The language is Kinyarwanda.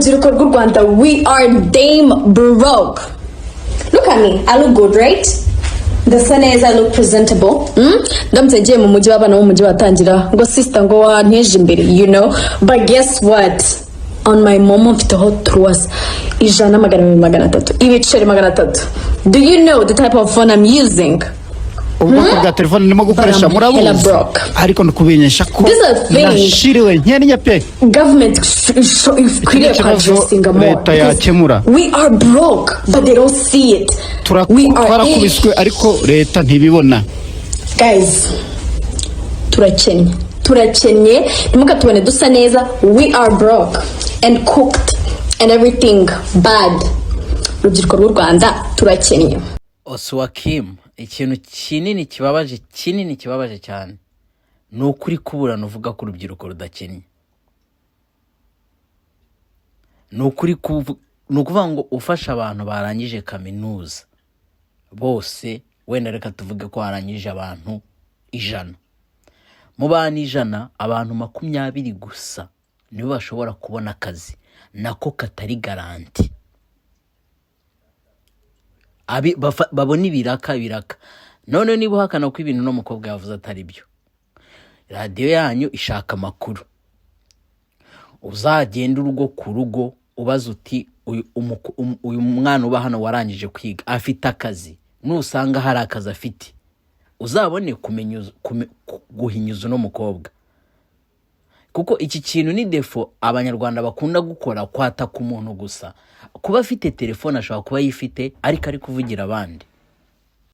Urubyiruko rw'u Rwanda, we are damn broke. Look at me, I look good, right? Ndasa neza, I look presentable. Ndamutse ngiye mu mujyi w'abana w'umujyi watangira ngo sister ngo wanteje imbere, you know. But guess what? On my momo mfiteho truas ijana magana atatu ibiceri 300. Do you know the type of phone I'm using? Ubwoko bwa telefone ndimo gukoresha murabuze ariko nukubinyesha ko nashiriwe nkenya pe government ikwiriye addressing more. We are broke but they don't see it. Twarakubiswe ariko leta ntibibona. Guys, turacyenye nimuka tubone dusa neza. We are broke and cooked and everything bad. Urubyiruko rw'u Rwanda turacyenye. Oswakim, ikintu kinini kibabaje cyane nukuri kuburana uvuga ko urubyiruko rudakennye. Nukuri nukuvuga ngo ufasha abantu barangije kaminuza bose, wenda reka tuvuge ko harangije abantu 100. Mu bantu 100 abantu 20 gusa nibo bashobora kubona akazi, nako katari garanti. Babona ibiraka none niba uhakana ko ibintu n'umukobwa yavuze atari byo, radio yanyu ishaka makuru. Uzagenda urugo ku rugo ubaza uti uyu mwana uba hano warangije kwiga afite akazi, nusanga hari akazi afite uzabone guhinyuza no mukobwa. Kuko iki kintu ni defo abanyarwanda bakunda gukora, kwata ku muntu gusa. Kuba afite telefone ashobora kuba yifite ariko ari kuvugira abandi.